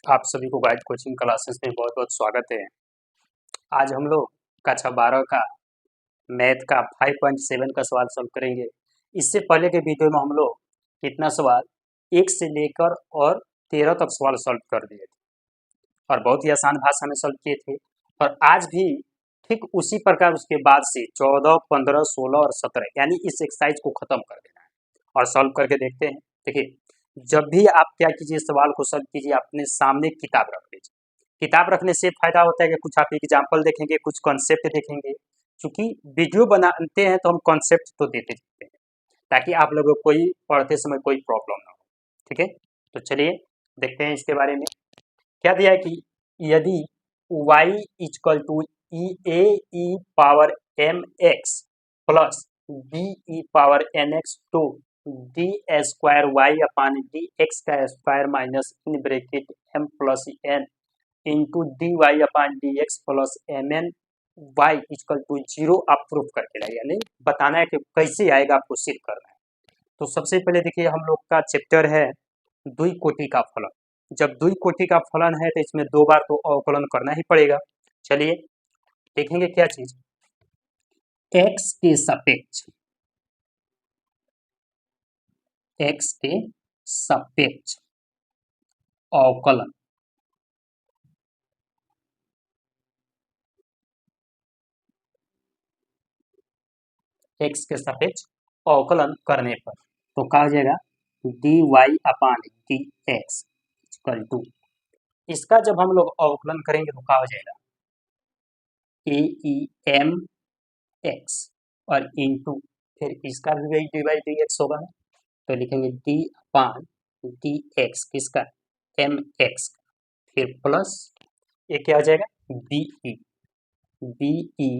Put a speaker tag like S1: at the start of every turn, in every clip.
S1: आप सभी को गाइड कोचिंग क्लासेस में बहुत बहुत स्वागत है। आज हम लोग कक्षा 12 का मैथ का 5.7 का सवाल सॉल्व करेंगे। इससे पहले के वीडियो में हम लोग कितना सवाल 1 से लेकर और 13 तक सवाल सॉल्व कर दिए थे और बहुत ही आसान भाषा में सॉल्व किए थे। और आज भी ठीक उसी प्रकार उसके बाद से 14, 15, 16 और 17 यानी इस एक्सरसाइज को खत्म कर देना है और सॉल्व करके देखते हैं। देखिए, जब भी आप क्या कीजिए, सवाल को सॉल्व कीजिए, अपने सामने किताब रख लीजिए। किताब रखने से फायदा होता है कि कुछ आप एग्जाम्पल देखेंगे, कुछ कॉन्सेप्ट देखेंगे। चूंकि वीडियो बनाते हैं तो हम कॉन्सेप्ट तो देते रहते हैं ताकि आप लोगों को कोई पढ़ते समय कोई प्रॉब्लम ना हो। ठीक है, तो चलिए देखते हैं इसके बारे में। क्या दिया है कि यदि y equal to E A E power M x plus B E power N X to D square Y upon D x का square minus in bracket M plus N into D Y upon D X plus M N Y equal to zero आप proof करके लाइए, यानी बताना है कि कैसे आएगा, आपको सिद्ध करना है। तो सबसे पहले देखिए, हम लोग का चैप्टर है द्विकोटि का फलन। जब द्विकोटि का फलन है तो इसमें दो बार तो अवकलन करना ही पड़ेगा। चलिए देखेंगे क्या चीज, एक्स के सापेक्ष, एक्स के सापेक्ष अवकलन, एक्स के सापेक्ष अवकलन करने पर तो कहा जाएगा D Y upon D x equal to, इसका जब हम लोग अवकलन करेंगे तो क्या हो जाएगा, ए ई एम एक्स और इंटू फिर इसका भी वही डी बाई डी एक्स होगा ना, तो लिखेंगे डी अपान डी एक्स किसका, एम एक्स का, फिर प्लस ये क्या हो जाएगा बी ई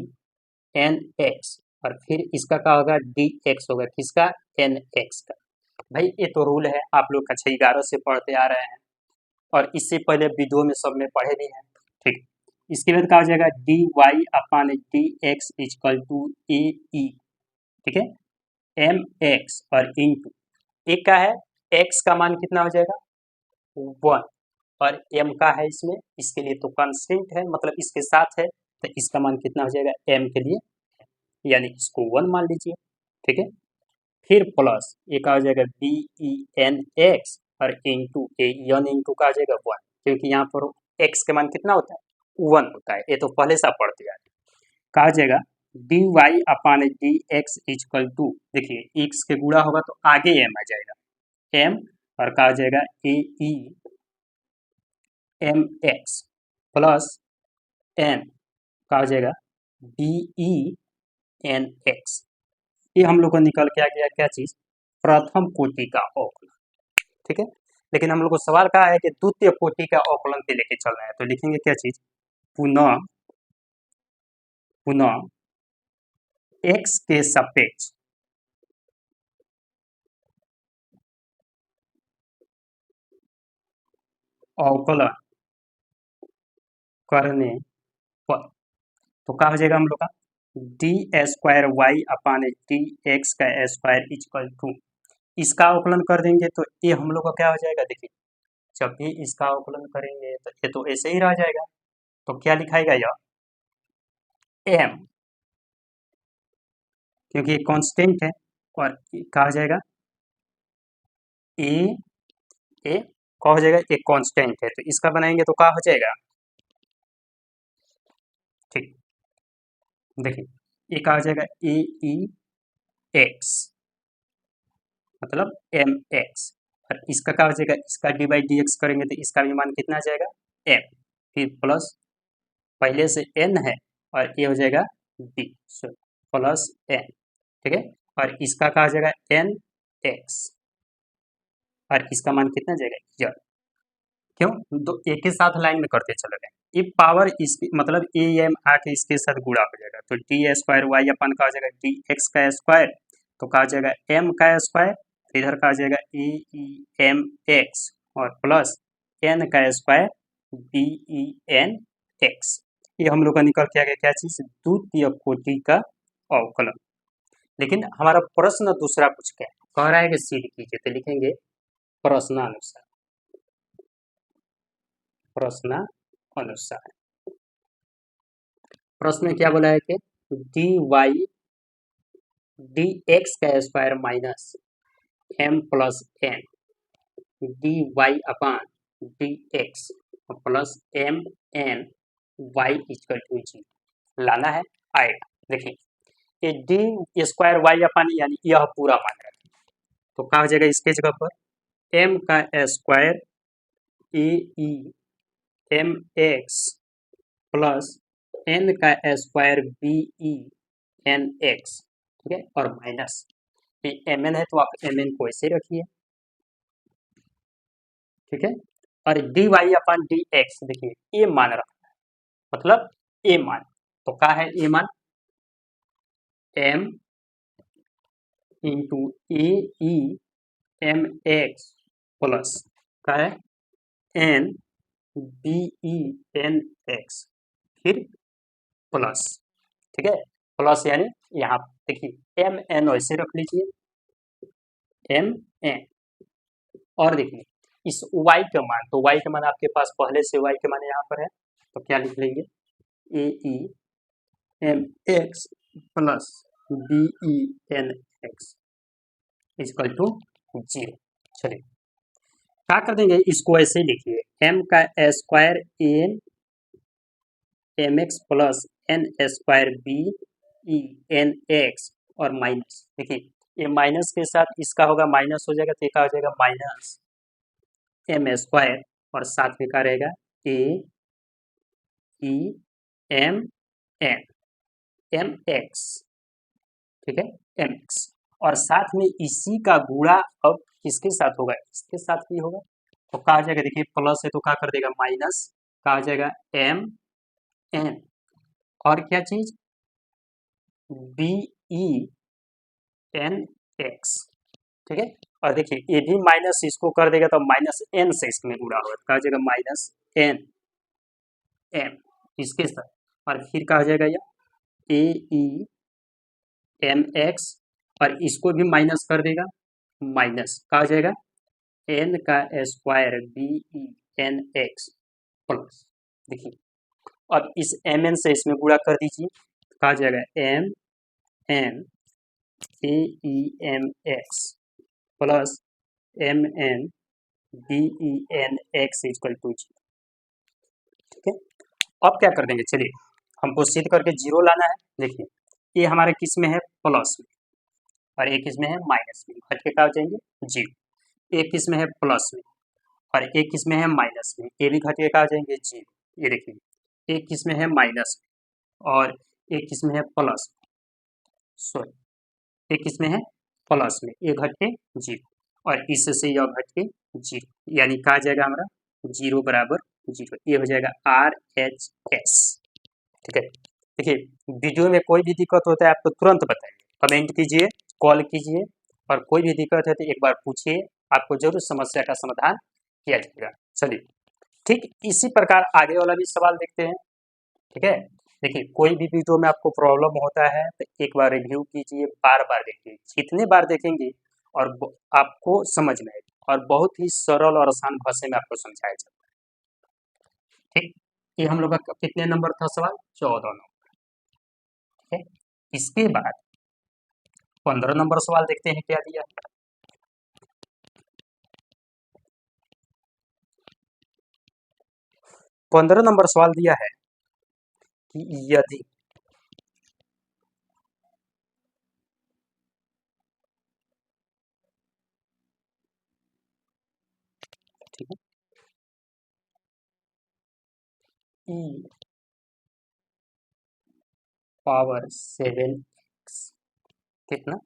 S1: एन एक्स और फिर इसका क्या होगा डी एक्स होगा किसका, एन एक्स का। भाई ये तो रूल है, आप लोग कक्षा 11 से पढ़ते आ रहे हैं और इससे पहले वीडियो में सब में पढ़े भी हैं। ठीक, इसके बाद क्या हो जाएगा D Y upon D x is equal to A E, ठीक है, एम एक्स और इंटू एक का है एक्स का मान कितना हो जाएगा 1 और एम का है इसमें, इसके लिए तो कांस्टेंट है, मतलब इसके साथ है, तो इसका मान कितना हो जाएगा एम के लिए, यानी इसको 1 मान लीजिए। ठीक है, फिर प्लस एक आ जाएगा बी ई एन एक्स और इंटू ए एन इंटू का आ जाएगा 1, क्योंकि यहाँ पर एक्स के मान कितना होता है 1 होता है, ये तो पहले से पढ़ दिया है। कहा जाएगा D Y upon D x is equal to, देखिए एक्स के गुणा होगा तो आगे एम आ जाएगा एम और कहा जाएगा ए E M x plus N कहा जाएगा बी ई एन एक्स। ये हम लोग को निकल के आ गया क्या चीज, प्रथम कोटि का अवकलन। ठीक है, लेकिन हम लोग को सवाल कहा है कि द्वितीय कोटि का अवकलन पे लेके चल रहे हैं, तो लिखेंगे क्या चीज, पुनः पुनः एक्स के सापेक्ष अवकलन करने पर तो क्या हो जाएगा हम लोग का D square Y upon D x का स्क्वायर इक्वल टू, इसका अवकलन कर देंगे तो ये हम लोग का क्या हो जाएगा, देखिए जब भी इसका अवकलन करेंगे तो ये तो ऐसे ही रह जाएगा, तो क्या लिखाएगा यह एम, क्योंकि ये कांस्टेंट है और कहा जाएगा ए ए क्या हो जाएगा, एक कांस्टेंट है तो इसका बनाएंगे तो क्या हो जाएगा। ठीक, देखिए एक आ जाएगा ए ई एक्स मतलब एम एक्स और इसका क्या हो जाएगा, इसका डी बाई डी एक्स करेंगे तो इसका भी मान कितना आ जाएगा एम, फिर प्लस पहले से एन है और ये हो जाएगा डी प्लस एन। ठीक है, और इसका क्या आ जाएगा एन एक्स और इसका मान कितना जाएगा यह, क्यों दो एक ही साथ लाइन में करते चले गए, ये पावर इसकी मतलब ए एम आके इसके साथ गुणा हो जाएगा तो डी स्क्वायर वाई अपन का हो जाएगा डी एक्स का स्क्वायर, तो कहा जाएगा एम का स्क्वायर, इधर का आ जाएगा ए ई एम एक्स और प्लस एन का square B E N x. ये हम लोग का निकल के आ गया क्या चीज, द्वितीय कोटि का अवकलन। लेकिन हमारा प्रश्न दूसरा कुछ क्या है, कह रहा है कि सिद्ध कीजिए, तो लिखेंगे प्रश्नानुसार, प्रश्न अनुसार। प्रश्न में क्या बोला है कि डी वाई डी एक्स का square minus M plus N D Y upon D X plus M N Y equal to G लाना है, आएगा। देखिए ये डी स्क्वायर वाई अपान यानी यह पूरा मान है, तो क्या हो जाएगा इसके जगह पर एम का square A E M x plus N का square B E N X, ठीक है, और माइनस एम एन है तो आप एम एन को ऐसे रखिए, ठीक है। और D Y upon D x देखिए ये मान रखना है, मतलब ए मान, तो क्या है ए मान m into a E M x plus क्या है n B E N x फिर प्लस, ठीक है, प्लस यानी यहाँ देखिए एम एन वैसे रख लीजिए एम एन, और देखिए इस y का मान, तो y का मान आपके पास पहले से y के मान यहाँ पर है, तो क्या लिख लेंगे A E M x plus B E N X equal to 0। चलिए क्या कर देंगे इसको ऐसे लिखिए m का square n M x plus n square B E N x और माइनस, देखिए ये माइनस के साथ इसका होगा माइनस हो जाएगा, तो क्या हो जाएगा माइनस एम स्क्वायर और साथ में क्या रहेगा A E M N M X, ठीक है एम एक्स, और साथ में इसी का गुणा अब किसके साथ होगा इसके साथ भी होगा, तो क्या हो जाएगा देखिए प्लस है तो क्या कर देगा माइनस, क्या हो जाएगा एम एन और क्या चीज बी ई एन एक्स, ठीक है, और देखिए ये भी माइनस इसको कर देगा तो माइनस एन से इसमें गुणा होगा, क्या हो जाएगा माइनस एन एम इसके साथ, और फिर क्या हो जाएगा ये ए ई एम एक्स और इसको भी माइनस कर देगा, माइनस क्या हो जाएगा एन का square B E N x plus, देखिए अब इस एम एन से इसमें गुणा कर दीजिए, क्या हो जाएगा M N A E M x plus M N B E N X equal to G, ठीक है। अब क्या कर देंगे चलिए हमको सिद्ध करके जीरो लाना है, देखिए ये हमारे किस में है प्लस में और एक इसमें है माइनस में, घट के क्या हो जाएंगे जीरो, एक किस में है प्लस में और एक किस में है माइनस में, ये भी घट के क्या हो जाएंगे जीरो, ये देखिए एक किस में है माइनस में और एक किस में है प्लस, सॉरी एक किस में है प्लस में, ये घट के जीरो और इससे यह घट के जीरो, यानी कहा जाएगा हमारा जीरो बराबर जीरो, ये हो जाएगा आर एच एस, ठीक है। देखिए वीडियो में कोई भी दिक्कत होता है आप तो तुरंत बताइए, कमेंट कीजिए, कॉल कीजिए, और कोई भी दिक्कत है तो एक बार पूछिए, आपको जरूर समस्या का समाधान किया जाएगा। चलिए ठीक इसी प्रकार आगे वाला भी सवाल देखते हैं, ठीक है। देखिए कोई भी वीडियो में आपको प्रॉब्लम होता है तो एक बार रिव्यू कीजिए, बार बार देखिए, जितने बार देखेंगे और आपको समझ में आएगा और बहुत ही सरल और आसान भाषा में आपको समझाया जाता है, ठीक। ये हम लोग का कितने नंबर था सवाल 14 नंबर, ठीक है। इसके बाद 15 नंबर सवाल देखते हैं क्या दिया है। 15 नंबर सवाल दिया है कि यदि ठीक है ई पावर 7x कितना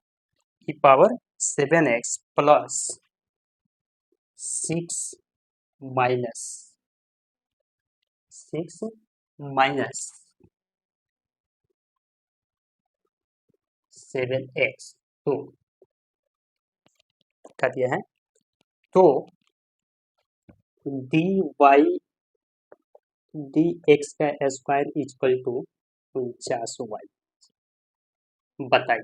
S1: E power 7x plus 6 minus 6 minus 7x, तो क्या दिया है तो डी वाई डी एक्स का स्क्वायर इक्वल टू 49y, बताइए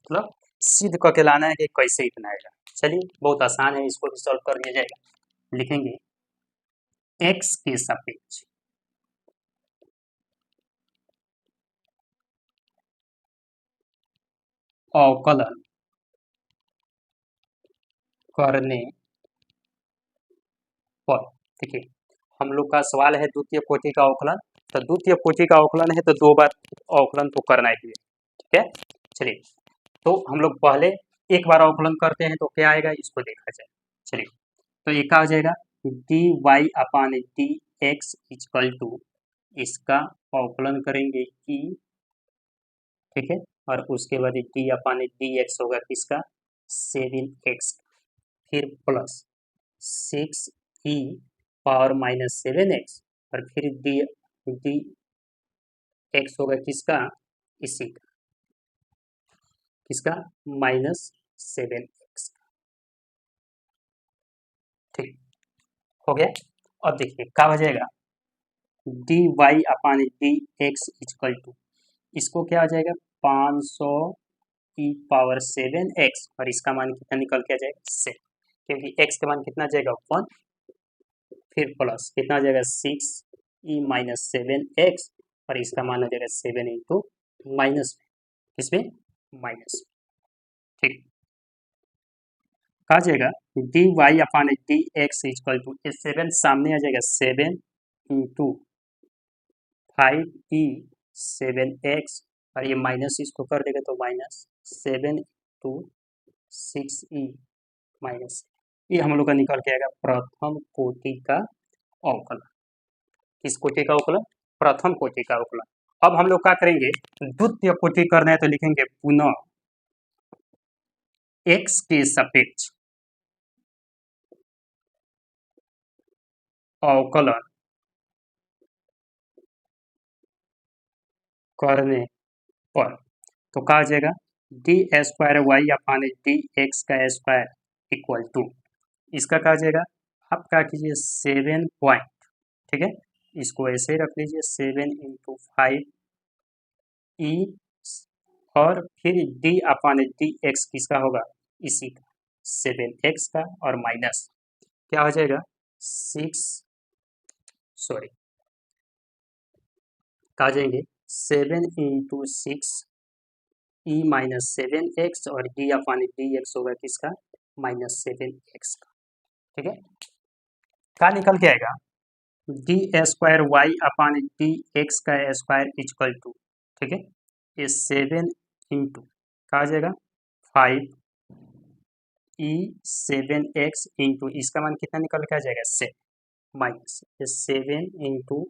S1: मतलब सिद्ध करके लाना है कि कैसे इतना आएगा। चलिए बहुत आसान है, इसको भी सॉल्व कर दिया जाएगा। लिखेंगे x के सापेक्ष अवकलन करने पर, देखिए हम लोग का सवाल है द्वितीय कोटि का अवकलन, तो द्वितीय कोटि का अवकलन है तो 2 बार अवकलन तो करना ही है, ठीक है। चलिए तो हम लोग पहले एक बार अवकलन करते हैं तो क्या आएगा इसको देखा जाए। चलिए तो ये क्या हो जाएगा dy upon dx equal to, इसका अवकलन करेंगे e, ठीक है, और उसके बाद डी अपान dx होगा किसका 7x, फिर plus 6e power minus 7x, और फिर डी एक्स होगा किसका इसी का, किसका -7x, ठीक हो गया। अब देखिए क्या हो जाएगा dy upon D x equal to, इसको क्या हो जाएगा 500 e पावर 7x, और इसका मान कितना निकल के आ जाएगा 7, क्योंकि x का मान कितना जाएगा 1, फिर प्लस कितना जाएगा 6e माइनस 7x, और इसका मान हो जाएगा 7 इंटू माइनस, किसमें माइनस, ठीक कहा जाएगा dy upon D x equal to, 7 सामने आ जाएगा 7 इंटू 5e 7x, और ये माइनस इसको कर देगा तो -7 इंटू 6e माइनस, ये हम लोग का निकल के आएगा प्रथम कोटि का अवकलन। किस कोटि का अवकलन प्रथम कोटि का अवकलन। अब हम लोग क्या करेंगे द्वितीय कोटि करना है तो लिखेंगे पुनः x के सापेक्ष अवकलन करने पर, तो कहा जाएगा D square Y upon D x का स्क्वायर इक्वल टू, इसका कहा जाएगा आप क्या कीजिए 7 पॉइंट, ठीक है, इसको ऐसे ही रख लीजिए 7 इंटू 5 ई, और फिर डी अपान डी एक्स किसका होगा इसी का 7x का, और माइनस क्या हो जाएगा 6 कहा जाएंगे 7 इंटू 6 ई माइनस 7x, और डी अपान डी एक्स होगा किसका -7x का, ठीक है। क्या निकल के आएगा D square Y upon D x का स्क्वायर इक्वल टू, ठीक है, ये 7 इंटू कहा जाएगा 5 ई 7x इंटू इसका मान कितना निकल के आ जाएगा 7 minus 7 into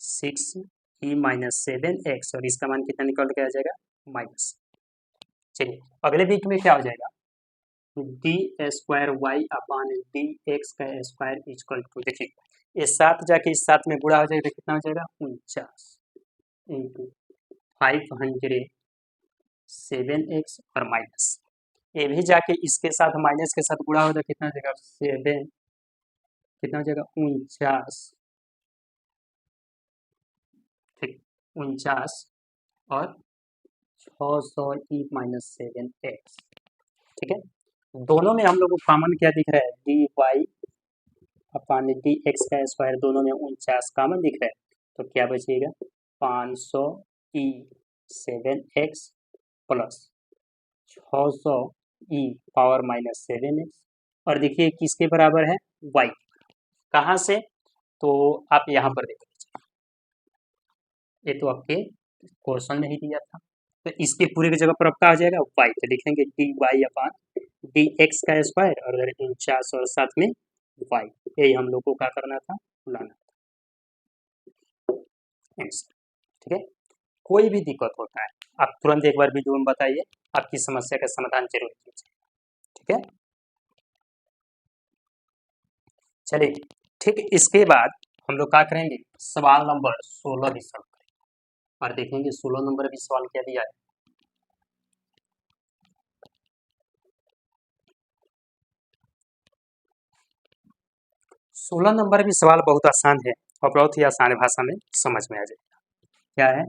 S1: 6 E minus 7x, और इसका मान कितना निकल के आ जाएगा माइनस। चलिए अगले वीक में क्या हो जाएगा D square Y upon D x का स्क्वायर इक्वल टू, देखिए ये 7 जाके इस 7 में गुणा हो जाएगा तो कितना हो जाएगा 49 इंटू 507x, और माइनस ये भी जाके इसके साथ माइनस के साथ गुणा हो जाएगा कितना हो जाएगा 7, कितना हो जाएगा 49, ठीक 49, और 600 ई माइनस 7x, ठीक है। दोनों में हम लोग को कॉमन क्या दिख रहा है D Y upon D x का स्क्वायर, दोनों में 49 कॉमन दिख रहा है, तो क्या बचेगा 500 ई 7x प्लस 600 ई पावर माइनस 7x, और देखिए किसके बराबर है y, कहाँ से तो आप यहाँ पर देख लीजिए, ये तो आपके क्वेश्चन में ही दिया था, तो इसके पूरे की जगह पर अब क्या आ जाएगा y, तो लिखेंगे D Y upon D x का स्क्वायर, और अगर 49 और साथ में y, यही हम लोग को क्या करना था लाना था आंसर, ठीक है। कोई भी दिक्कत होता है आप तुरंत एक बार वीडियो में बताइए, आपकी समस्या का समाधान जरूर कीजिए, ठीक है। चलिए ठीक इसके बाद हम लोग क्या करेंगे सवाल नंबर 16 भी सॉल्व करेंगे, और देखेंगे 16 नंबर भी सवाल क्या दिया है। 16 नंबर भी सवाल बहुत आसान है और बहुत ही आसान भाषा में समझ में आ जाएगा। क्या है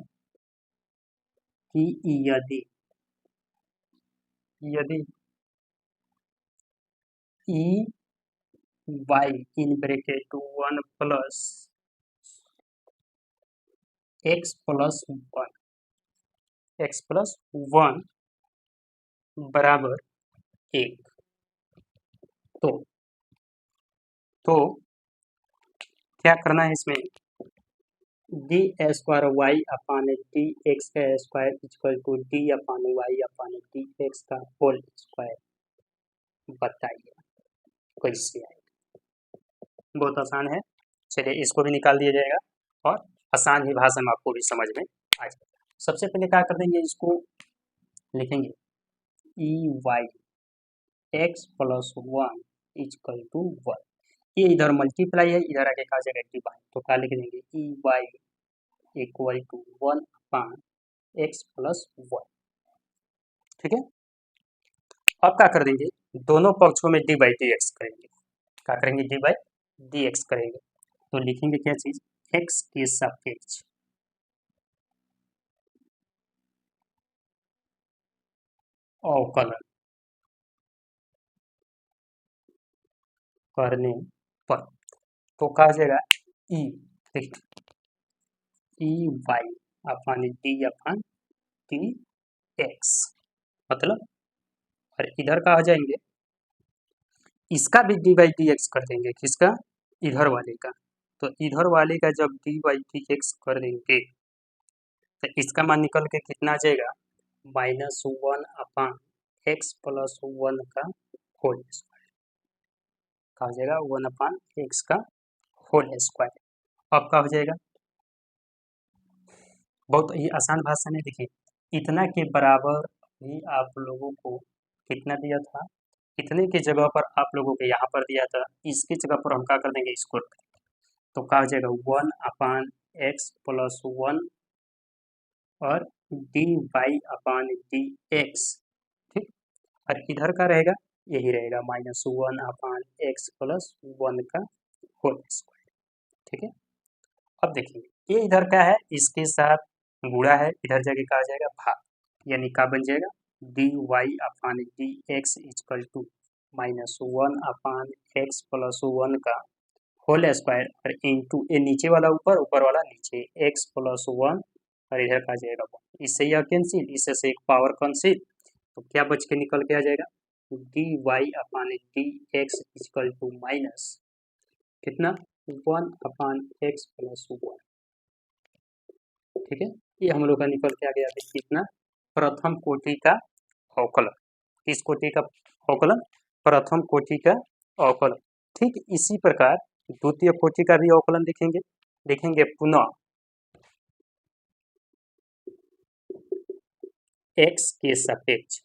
S1: कि यदि यदि e y in bracket 1 plus x plus one बराबर 1, तो तो क्या करना है इसमें, d square Y upon D x का square equal to d upon y upon D x का होल स्क्वायर। बताइए कैसे आएगा? बहुत आसान है, चलिए इसको भी निकाल दिया जाएगा और आसान ही भाषा में आपको भी समझ में आ जाएगा। सबसे पहले क्या कर देंगे, इसको लिखेंगे e y x plus one equal to one. ये इधर मल्टीप्लाई है, इधर आके कहा जाएगा डिवाइड, तो क्या लिख देंगे e y equal to one upon x plus one. ठीक है, अब क्या कर देंगे, दोनों पक्षों में डी बाई डी एक्स करेंगे। क्या करेंगे, डी बाई डी एक्स करेंगे, तो लिखेंगे क्या चीज, एक्स के सापेक्ष अवकलन करने पर, तो कहा जाएगा ई, देखिए E Y upon D x, मतलब, और इधर कहा जाएंगे इसका भी डी बाई डी एक्स कर देंगे, किसका, इधर वाले का। तो इधर वाले का जब डी बाई डी एक्स कर देंगे तो इसका मान निकल के कितना आ जाएगा, minus one upon x plus one का होल स्क्वायर। कहा जाएगा वन अपान एक्स का होल स्क्वायर। अब क्या हो जाएगा, बहुत ही आसान भाषा में देखिए, इतना के बराबर ही आप लोगों को कितना दिया था, इतने की जगह पर आप लोगों को यहाँ पर दिया था, इसकी जगह पर हम क्या कर देंगे, इसको, तो कहा जाएगा one upon x plus one और D Y upon D x. ठीक, और इधर का रहेगा, यही रहेगा minus one upon x plus one का होल स्क्वायर। ठीक है, अब देखिए ये इधर का है, इसके साथ गुणा है, इधर जाके कहा जाएगा भाग, यानी क्या बन जाएगा, D Y upon D x equal to minus one upon x plus one का होल स्क्वायर और इंटू ए नीचे वाला ऊपर, ऊपर वाला नीचे, एक्स प्लस वन और इधर का जाएगा वन, इससे यह कैंसिल, इससे से एक पावर कैंसिल, तो क्या बच के निकल के आ जाएगा, D Y upon D x equal to minus कितना, one upon x plus one. ठीक है, ये हम लोग का निकल के आ गया कितना, प्रथम कोटि का अवकलन। किस कोटि का अवकलन, प्रथम कोटि का अवकलन। ठीक इसी प्रकार द्वितीय कोटि का भी अवकलन देखेंगे, देखेंगे पुनः एक्स के सापेक्ष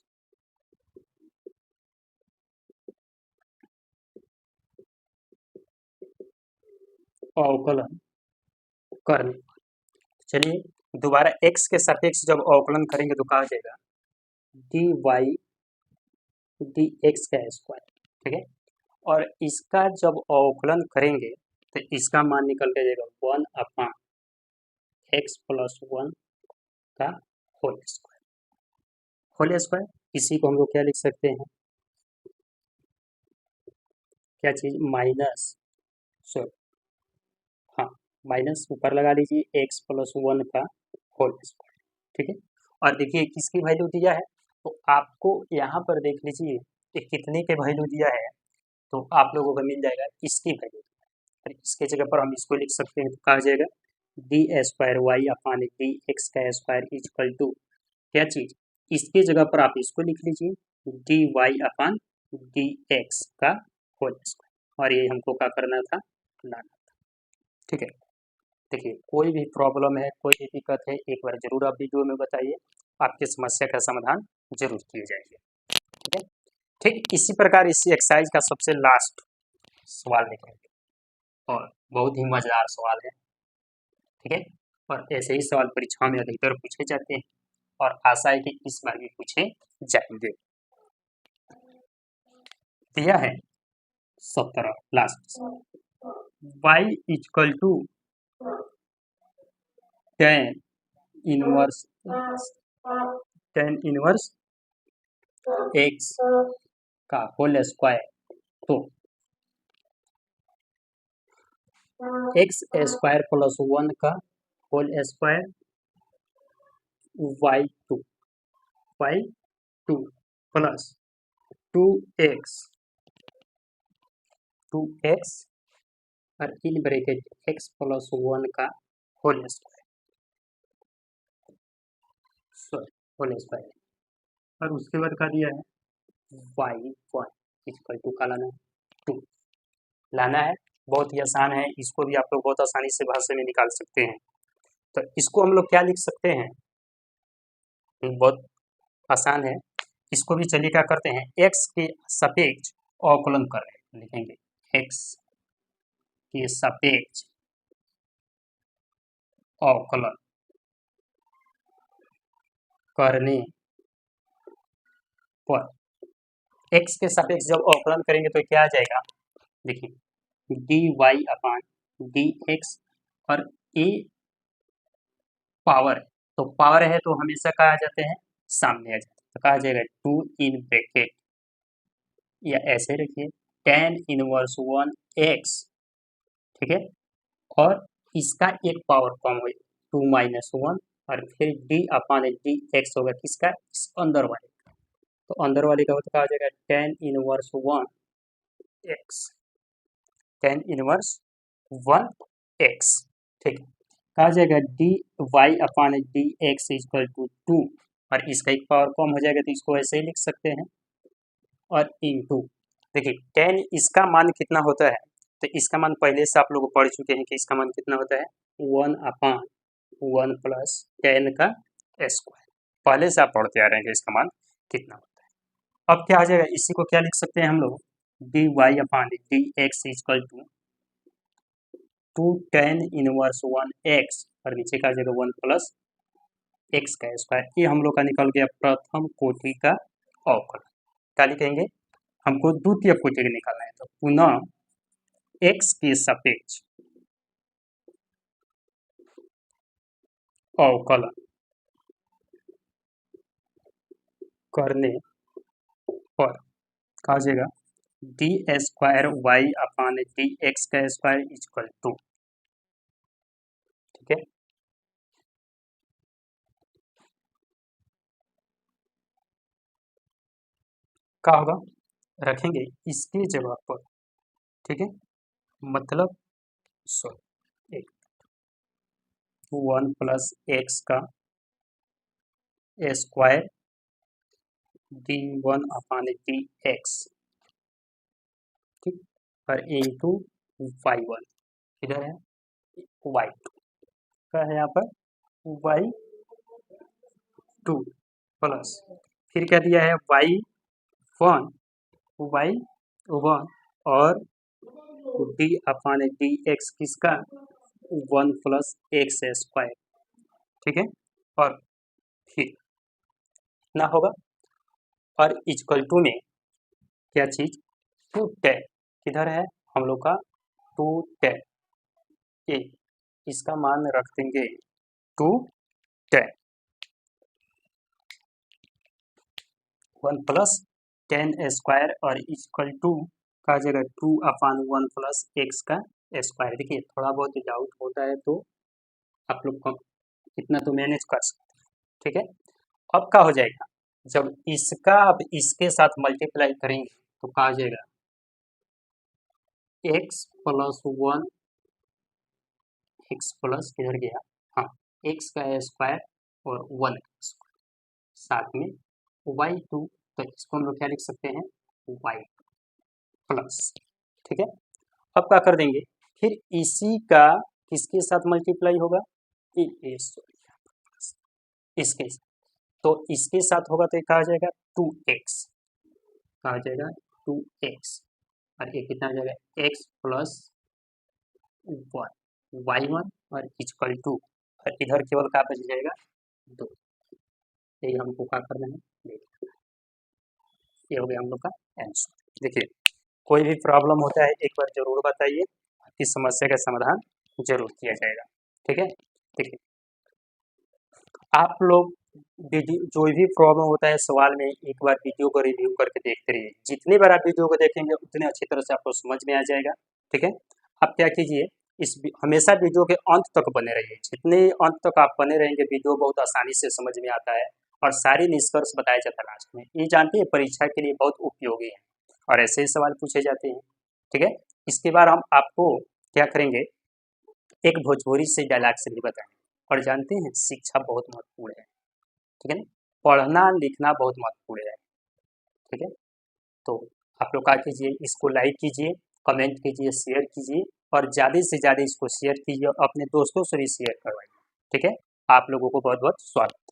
S1: अवकलन करने। चलिए दोबारा एक्स के सापेक्ष जब अवकलन करेंगे तो कहा जाएगा डी वाई डी एक्स का स्क्वायर। ठीक है, और इसका जब अवकलन करेंगे तो इसका मान निकल के जाएगा one upon x plus one का होल स्क्वायर। होल स्क्वायर इसी को हम लोग क्या लिख सकते हैं, क्या चीज, माइनस, सॉरी हाँ, माइनस ऊपर लगा लीजिए एक्स प्लस वन का होल स्क्वायर। ठीक है, और देखिए किसकी वैल्यू दिया है, तो आपको यहाँ पर देख लीजिए कि कितने के वैल्यू दिया है, तो आप लोगों को मिल जाएगा इसकी वैल्यू, और इसके जगह पर हम इसको लिख सकते हैं, तो कहा जाएगा D square Y upon D x का स्क्वायर इक्वल टू क्या चीज, इसके जगह पर आप इसको लिख लीजिए D Y upon D x का होल स्क्वायर, और ये हमको क्या करना था, लाना था। ठीक है, देखिए कोई भी प्रॉब्लम है, कोई भी दिक्कत है, एक बार जरूर आप वीडियो में बताइए, आपकी समस्या का समाधान जरूर किए जाएंगे। ठीक है, ठीक इसी प्रकार इसी एक्सरसाइज का सबसे लास्ट सवाल देखेंगे, और बहुत ही मजेदार सवाल है। ठीक है, और ऐसे ही सवाल परीक्षा में अधिकतर पूछे जाते हैं, और आशा है कि इस बार भी पूछे जाएंगे। दिया है 17 last, y equal to tan inverse x का होल स्क्वायर, तो एक्स स्क्वायर प्लस 1 का whole square y two plus 2x और इन ब्रैकेट x प्लस 1 का होल स्क्वायर और उसके बाद का दिया है y1 इक्वल टू का लाना है 2 लाना है। बहुत ही आसान है, इसको भी आप लोग बहुत आसानी से भाषा में निकाल सकते हैं। तो इसको हम लोग क्या लिख सकते हैं, बहुत आसान है। इसको भी चलिए क्या करते हैं, x के सापेक्ष अवकलन कर रहे हैं, लिखेंगे x के सापेक्ष अवकलन करने पर, x के सापेक्ष जब अवकलन करेंगे तो क्या आ जाएगा, देखिए dy अपान dx और a पावर, तो पावर है तो हमेशा कहा जाते हैं सामने आ जाते हैं, तो कहा जाएगा 2 इन ब्रैकेट या ऐसे रखिए tan इनवर्स 1x, ठीक है, और इसका एक पावर फॉर्म हुई 2 माइनस 1 और फिर d अपान डी एक्स होगा किसका, इस अंदर वाले का, तो अंदर वाले का होता कहा जाएगा tan inverse 1x, tan inverse 1x, ठीक है, कहा जाएगा D Y upon D x equal to 2 और इसका एक पावर फॉर्म हो जाएगा तो इसको ऐसे ही लिख सकते हैं और इनटू, देखिए tan इसका मान कितना होता है, तो इसका मान पहले से आप लोग पढ़ चुके हैं कि इसका मान कितना होता है 1 अपान 1 प्लस tan का स्क्वायर, पहले से आप पढ़ते आ रहे हैं कि इसका मान कितना होता है। अब क्या आ जाएगा, इसी को क्या लिख सकते हैं हम लोग, d Y upon D x equal to 2 tan inverse 1x और नीचे का आ जाएगा 1 प्लस एक्स का स्क्वायर, ये हम लोग का निकल गया प्रथम कोटि का अवकलन। क्या लिखेंगे, हमको द्वितीय कोटि का निकालना है, तो पुनः x के सापेक्ष अवकलन करने पर कहा जाएगा D square Y upon D x का स्क्वायर इक्वल टू, ठीक है, क्या होगा, रखेंगे इसकी जगह पर, ठीक है, मतलब सॉरी 1 प्लस एक्स का स्क्वायर डी 1 अपान डी एक्स, ठीक, और इंटू वाई वन, इधर है वाई टू, क्या है यहाँ पर वाई टू प्लस, फिर क्या दिया है वाई वन और डी अपान डी एक्स किसका 1 प्लस एक्स स्क्वायर, ठीक है, और फिर ना होगा और इक्वल टू में क्या चीज 2 tan, किधर है हम लोग का 2 tan, ये इसका मान रख देंगे 2 tan 1 प्लस tan स्क्वायर और इक्वल टू का जगह 2 अपान 1 प्लस एक्स का स्क्वायर। देखिए थोड़ा बहुत डाउट होता है तो आप लोग को इतना तो मैनेज कर सकते हैं, ठीक है। अब क्या हो जाएगा, जब इसका अब इसके साथ मल्टीप्लाई करेंगे तो क्या आ जाएगा x प्लस 1 एक्स प्लस किधर गया, हाँ एक्स का स्क्वायर और 1 का स्क्वायर साथ में y2, तो इसको हम लोग क्या लिख सकते हैं y प्लस, ठीक है। अब क्या कर देंगे, फिर इसी का किसके साथ मल्टीप्लाई होगा, इसके साथ, तो इसके साथ होगा तो ये कहा जाएगा 2x, कहा जाएगा 2x और ये कितना आ जाएगा x प्लस 1 y1 और इक्वल टू, और इधर केवल क्या बच जाएगा 2, यही हमको क्या करना है, ये हो गया हम लोग का आंसर। देखिए कोई भी प्रॉब्लम होता है एक बार जरूर बताइए, इस समस्या का समाधान जरूर किया जाएगा, ठीक है। देखिए आप लोग वीडियो जो भी प्रॉब्लम होता है सवाल में, एक बार वीडियो को रिव्यू करके देखते रहिए। जितनी बार आप वीडियो को देखेंगे उतने अच्छी तरह से आपको समझ में आ जाएगा। ठीक है, आप क्या कीजिए, हमेशा वीडियो के अंत तक बने रहिए। जितने अंत तक आप बने रहेंगे वीडियो बहुत आसानी से समझ में आता है और सारी निष्कर्ष बताया जाता है लास्ट में। ये जानते हैं परीक्षा के लिए बहुत उपयोगी है और ऐसे ही सवाल पूछे जाते हैं। ठीक है, इसके बाद हम आपको क्या करेंगे, एक भोजपुरी से डायलॉग से भी बताएंगे। और जानते हैं शिक्षा बहुत महत्वपूर्ण है। ठीक है ना, पढ़ना लिखना बहुत महत्वपूर्ण है। ठीक है, तो आप लोग क्या कीजिए, इसको लाइक कीजिए, कमेंट कीजिए, शेयर कीजिए और ज़्यादा से ज़्यादा इसको शेयर कीजिए, अपने दोस्तों से भी शेयर करवाइए। ठीक है, आप लोगों को बहुत बहुत स्वागत।